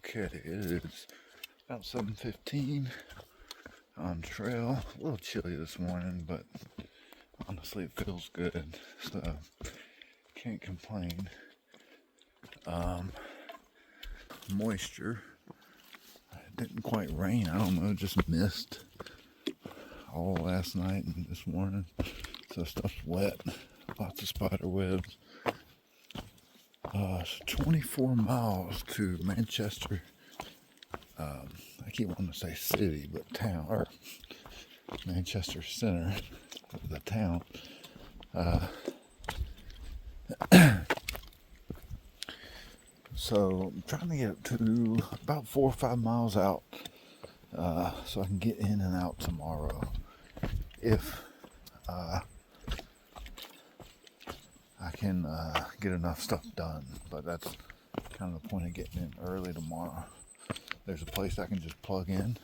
Okay, it is about 7:15 on trail. A little chilly this morning, but honestly it feels good, so can't complain. Moisture. It didn't quite rain, I don't know, just mist all last night and this morning, so stuff's wet. Lots of spider webs. 24 miles to Manchester. I keep wanting to say city, but town, or Manchester Center, the town. So I'm trying to get to about 4 or 5 miles out, so I can get in and out tomorrow. If I can get enough stuff done, but that's kind of the point of getting in early tomorrow. There's a place I can just plug in,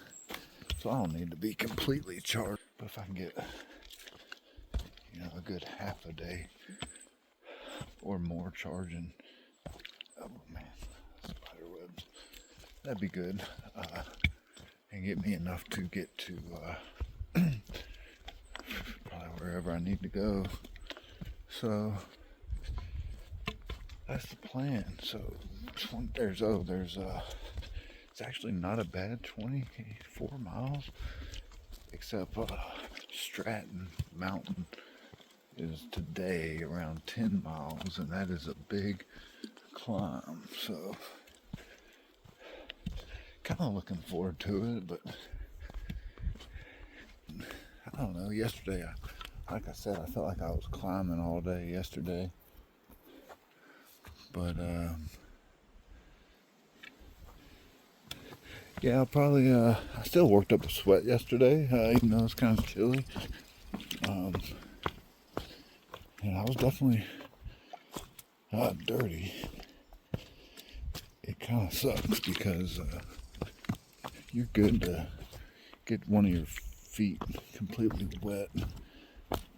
so I don't need to be completely charged. But if I can get, a good half a day or more charging, oh man, spider webs, that'd be good, and get me enough to get to probably wherever I need to go. So that's the plan. So there's it's actually not a bad 24 miles, except Stratton Mountain is today around 10 miles, and that is a big climb. So kind of looking forward to it, but I don't know. Yesterday, like I said, I felt like I was climbing all day yesterday, but yeah, I'll probably, I still worked up a sweat yesterday, even though it's kind of chilly. And I was definitely dirty. It kind of sucks because you're good to get one of your feet completely wet,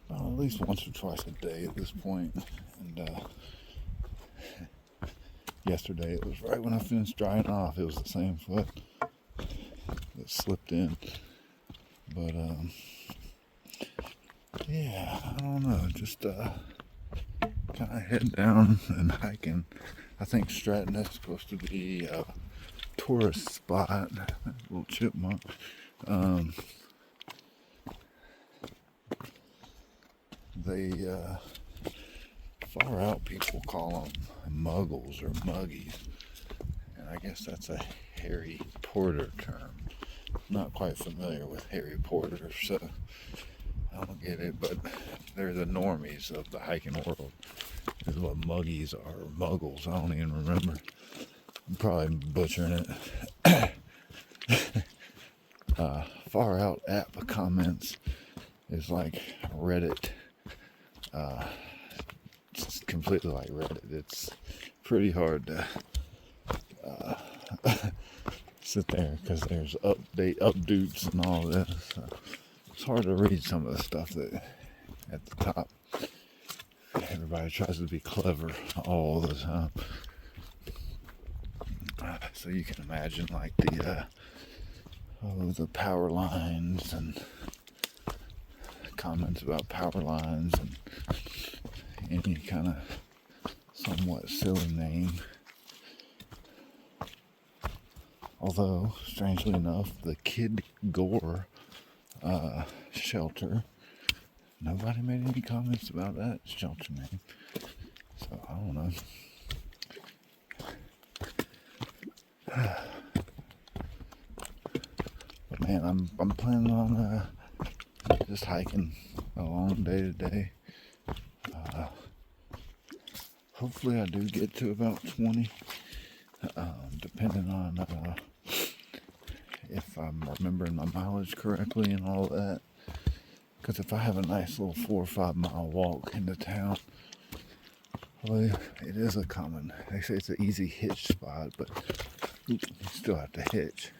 at least once or twice a day at this point. And yesterday, it was right when I finished drying off, it was the same foot that slipped in. But yeah, I don't know, just kind of head down and hiking. I think Stratton is supposed to be a tourist spot. Little chipmunk. They far out people call them muggles or muggies, and I guess that's a Harry Potter term. Not quite familiar with Harry Potter, so I don't get it, but they're the normies of the hiking world, is what muggies are, or muggles, I don't even remember. I'm probably butchering it. Far out app comments is like Reddit. It's completely like Reddit. It's pretty hard to sit there because there's updates and all this. So it's hard to read some of the stuff that at the top. Everybody tries to be clever all the time. So you can imagine like the power lines and comments about power lines and any kind of somewhat silly name. Although, strangely enough, the Kid Gore shelter, nobody made any comments about that shelter name. So I don't know. But man, I'm planning on just hiking a long day today. Hopefully I do get to about 20, depending on if I'm remembering my mileage correctly and all that. Because if I have a nice little 4 or 5 mile walk into town, well, it is a common, they say it's an easy hitch spot, but you still have to hitch.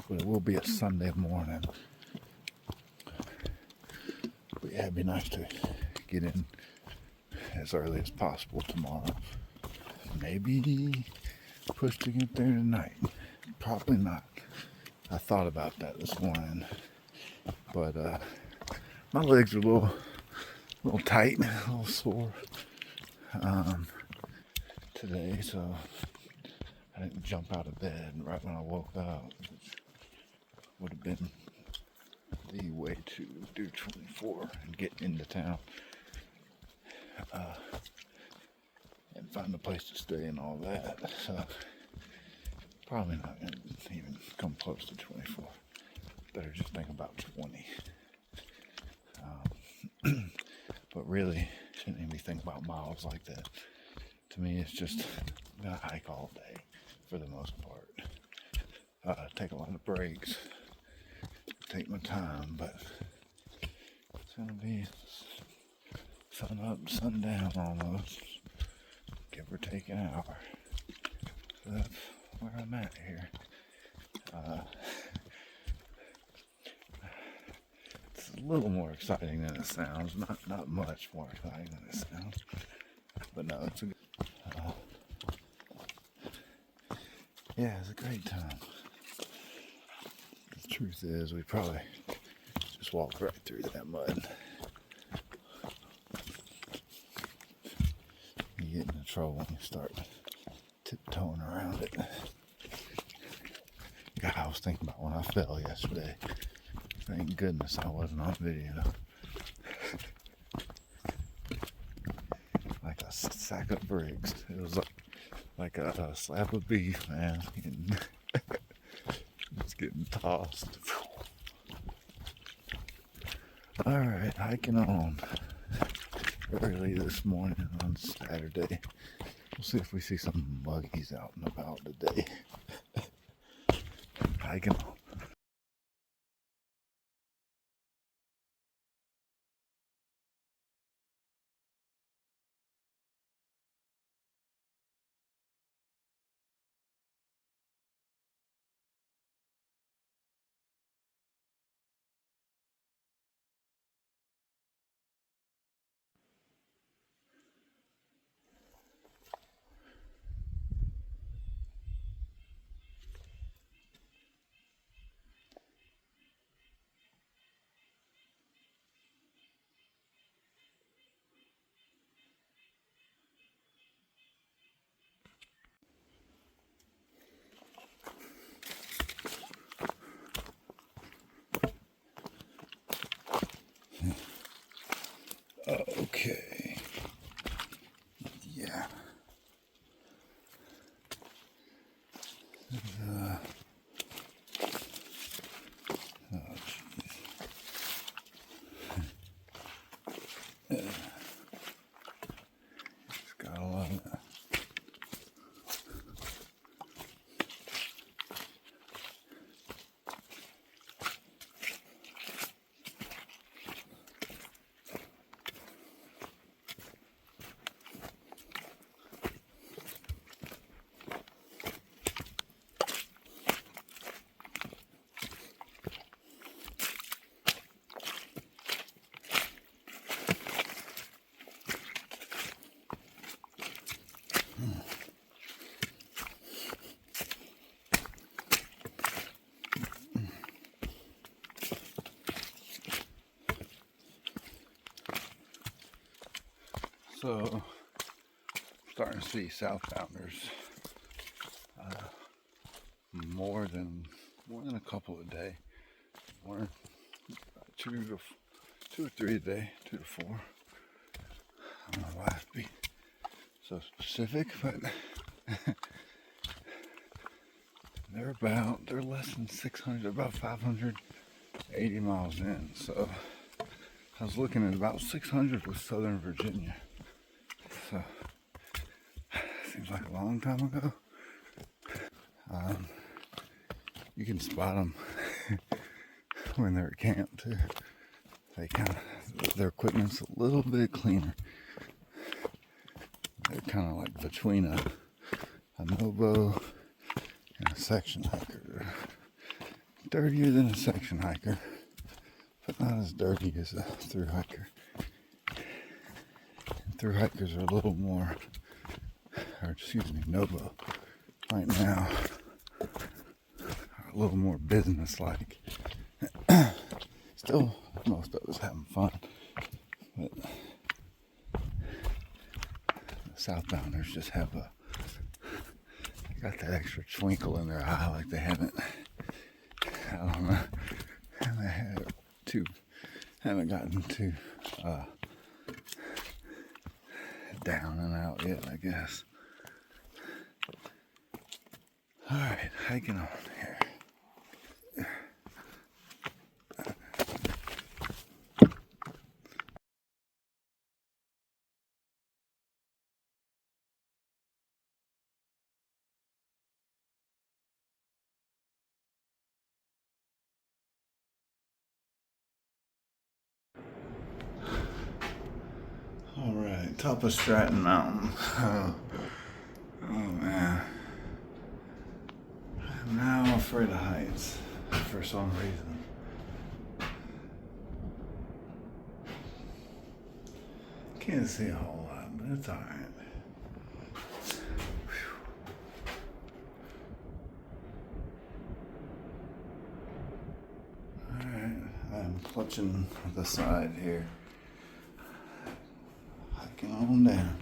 But it will be a Sunday morning. But yeah, it'd be nice to get in as early as possible tomorrow. Maybe push to get there tonight? Probably not. I thought about that this morning, but my legs are a little tight, a little sore today, so I didn't jump out of bed right when I woke up, which would have been the way to do 24 and get into town and find a place to stay and all that. So probably not going to even come close to 24. Better just think about 20. But really, shouldn't even be thinking about miles like that. To me, it's just gonna hike all day for the most part. Take a lot of breaks, take my time, but it's gonna be sun up, sun down almost, give or take an hour. So that's where I'm at here. It's a little more exciting than it sounds. Not much more exciting than it sounds. But no, it's a good. Yeah, it's a great time. The truth is, we probably just walked right through that mud. You get into trouble when you start tiptoeing around it. God, I was thinking about when I fell yesterday. Thank goodness I wasn't on video. Like a sack of bricks. It was like a slab of beef, man. It's getting tossed. Alright, hiking on. Early this morning on Saturday. We'll see if we see some buggies out and about today. Hiking on. Okay. Yeah. Oh, Just gotta love it. So, starting to see southbounders more than a couple a day. More, two or three a day, 2 to 4. I don't know why I have to be so specific, but they're less than 600, about 580 miles in. So I was looking at about 600 with Southern Virginia. So seems like a long time ago. You can spot them when they're at camp too. They their equipment's a little bit cleaner. They're kind of like between a Novo and a section hiker. Dirtier than a section hiker, but not as dirty as a through hiker. And through hikers are a little more, Novo right now are a little more business-like. Still, most of us having fun, but the southbounders just have got that extra twinkle in their eye, like they haven't, I don't know, haven't gotten too down and out yet, I guess. All right, hiking on here. All right, top of Stratton Mountain. Oh man. I'm now afraid of heights for some reason. Can't see a whole lot, but it's alright. Alright, I'm clutching the side here. Hiking on down.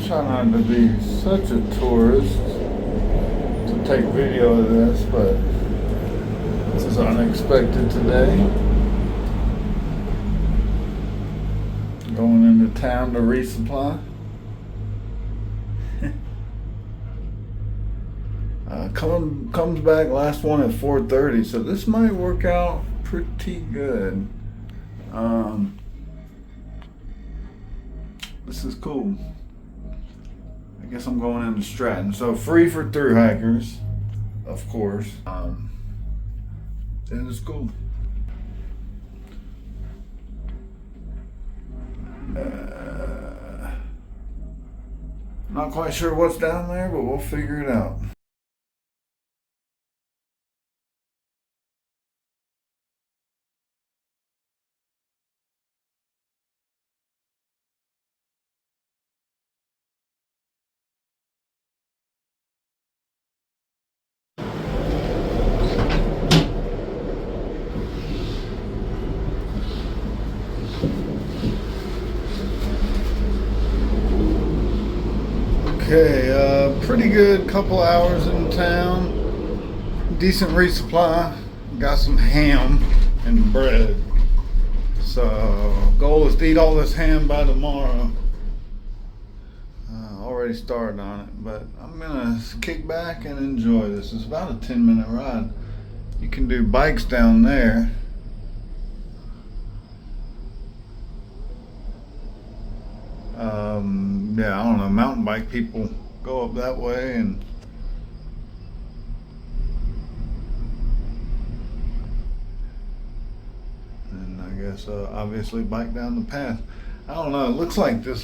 Try not to be such a tourist to take video of this, but this is unexpected today. Going into town to resupply. Comes back last one at 4:30, so this might work out pretty good. This is cool. I guess I'm going into Stratton. So free for through hikers, of course. And it's cool. Not quite sure what's down there, but we'll figure it out. Okay, pretty good couple hours in town. Decent resupply. Got some ham and bread. So, goal is to eat all this ham by tomorrow. Already started on it, but I'm gonna kick back and enjoy this. It's about a 10-minute ride. You can do bikes down there. Yeah, I don't know, mountain bike people go up that way, and I guess obviously bike down the path. I don't know, it looks like the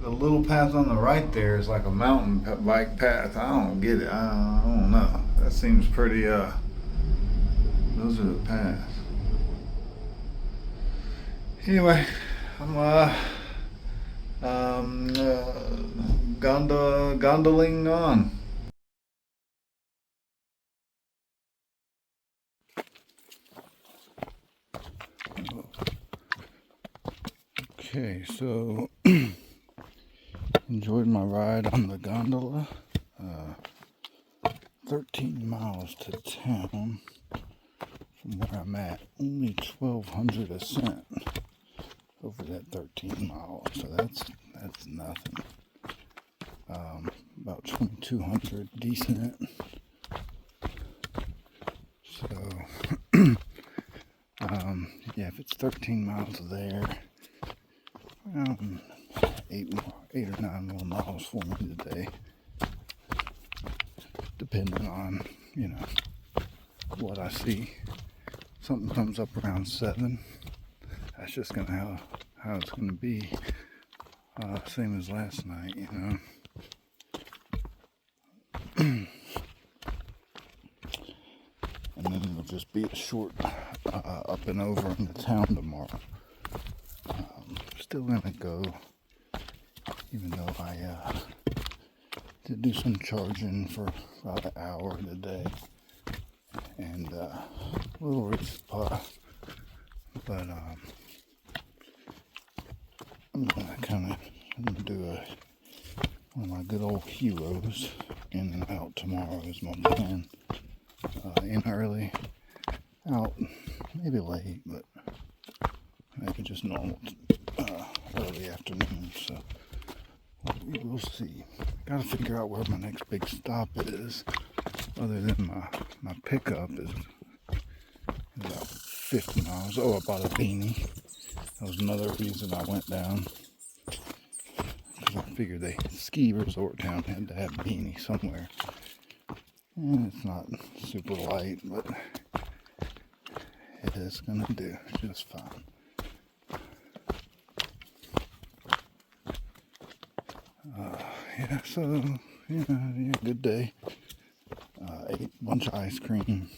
little path on the right there is like a mountain bike path. I don't get it. I don't know. That seems pretty, those are the paths. Anyway, I'm gondoling on. Okay, so enjoyed my ride on the gondola. 13 miles to town from where I'm at. Only $1,200 ascent over that 13 miles, so that's nothing. About 2,200 descent. So if it's 13 miles there, around 8 or 9 more miles for me today, depending on, what I see. Something comes up around 7. That's just gonna how it's gonna be. Same as last night, And then it'll just be a short up and over into town tomorrow. Still gonna go, even though I did do some charging for about an hour today, and a little resupply. But I'm gonna do one of my good old heroes, in and out tomorrow is my plan. In early, out maybe late, but maybe just normal early afternoon. So we'll see. Gotta figure out where my next big stop is, other than my pickup is about 50 miles. Oh, I bought a beanie. That was another reason I went down, because I figured the ski resort town had to have a beanie somewhere. And it's not super light, but it is gonna do just fine. Good day. Ate a bunch of ice cream.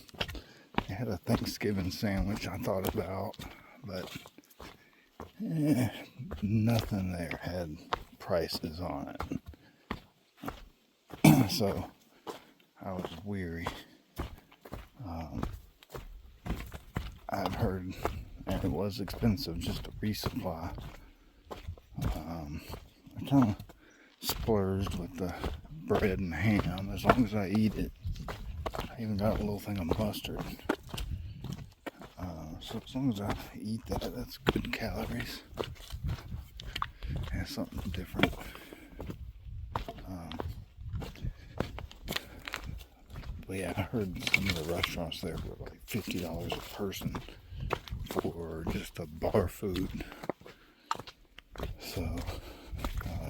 I had a Thanksgiving sandwich I thought about, but nothing there had prices on it. So I was weary. I've heard, and it was expensive just to resupply. I kind of splurged with the bread and ham, as long as I eat it. I even got a little thing of mustard. So as long as I eat that, that's good calories. And something different. But yeah, I heard some of the restaurants there were like $50 a person for just a bar food. So,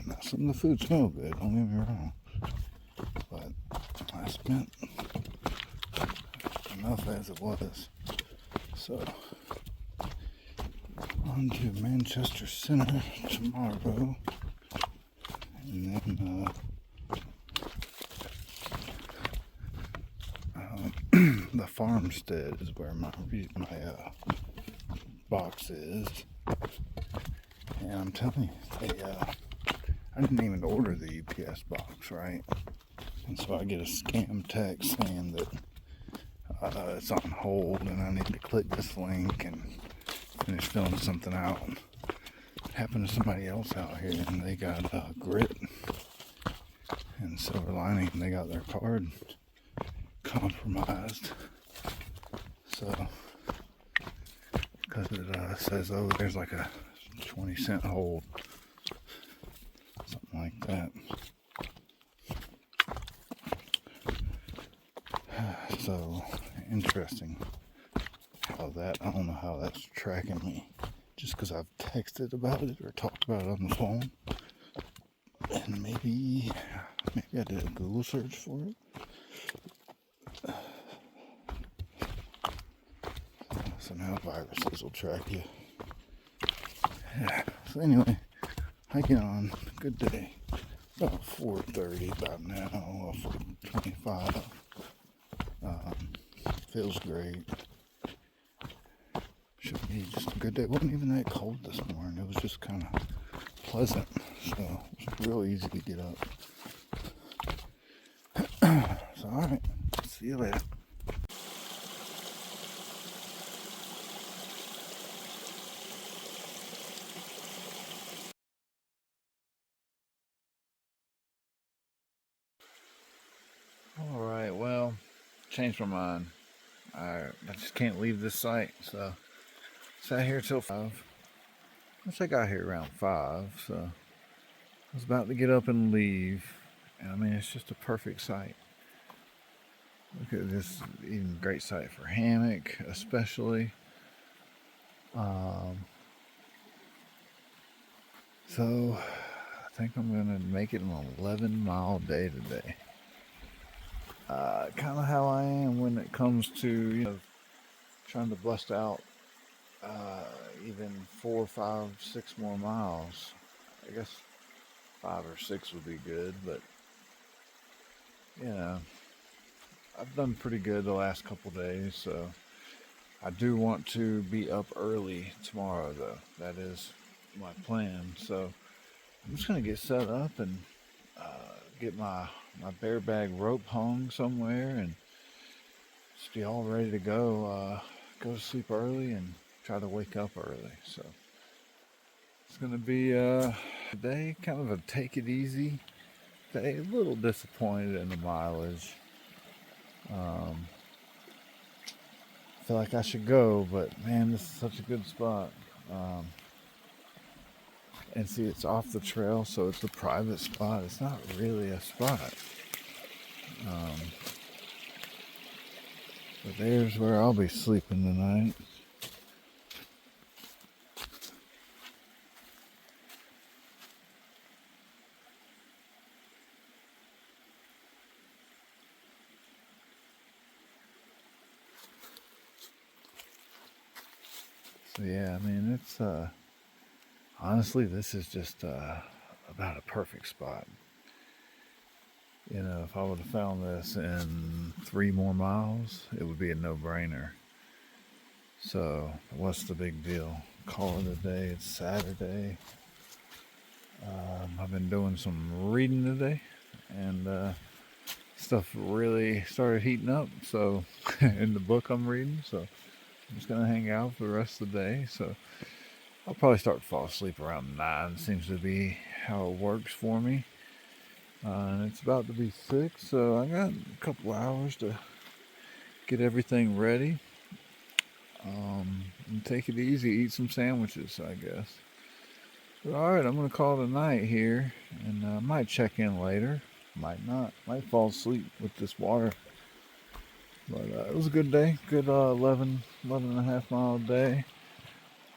now some of the food smell good, don't get me wrong. But I spent enough as it was. So, on to Manchester Center tomorrow. And then, the farmstead is where my box is. And I'm telling you, I didn't even order the UPS box, right? And so I get a scam text saying that it's on hold and I need to click this link and finish filling something out. It happened to somebody else out here, and they got grit and silver lining, and they got their card compromised. So, because it says, oh, there's like a 20-cent hold, something like that. So, interesting how that, I don't know how that's tracking me, just because I've texted about it or talked about it on the phone. And maybe I did a Google search for it. So now viruses will track you. Yeah. So anyway, hiking on. Good day. About 4:30 about now. 4:25. Feels great. Should be just a good day. It wasn't even that cold this morning. It was just kind of pleasant. So it was real easy to get up. So alright. See you later. Alright, well, changed my mind. I just can't leave this site, so sat here till 5. Once I got here around 5, so I was about to get up and leave. And I mean, it's just a perfect site. Look at this, even great site for hammock, especially. Um, so I think I'm gonna make it an 11-mile day today. Kind of how I am when it comes to trying to bust out even 4, 5, 6 more miles. I guess 5 or 6 would be good, but you know, I've done pretty good the last couple days, so I do want to be up early tomorrow, though. That is my plan. So I'm just gonna get set up and get my bear bag rope hung somewhere and just be all ready to go. Go to sleep early and try to wake up early. So it's gonna be today kind of a take it easy day. A little disappointed in the mileage. Um, feel like I should go, but man, this is such a good spot. Um, and see, it's off the trail, so it's a private spot. It's not really a spot. Um, but there's where I'll be sleeping tonight. So yeah, I mean, it's honestly, this is just about a perfect spot. You know, if I would have found this in 3 more miles, it would be a no-brainer. So, what's the big deal? Call it a day. It's Saturday. I've been doing some reading today, and stuff really started heating up. So, in the book I'm reading, so I'm just gonna hang out for the rest of the day. So, I'll probably start to fall asleep around 9. Seems to be how it works for me. And it's about to be 6, so I got a couple hours to get everything ready. And take it easy, eat some sandwiches, I guess. But alright, I'm going to call it a night here, and I might check in later. Might not. Might fall asleep with this water. But it was a good day. Good 11 and a half mile day.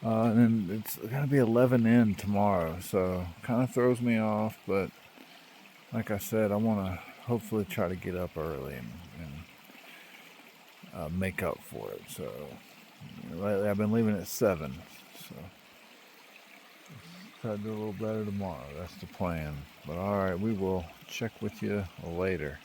And then it's going to be 11 in tomorrow, so kind of throws me off, but like I said, I want to hopefully try to get up early and make up for it. So lately I've been leaving at 7, so try to do a little better tomorrow. That's the plan. But all right, we will check with you later.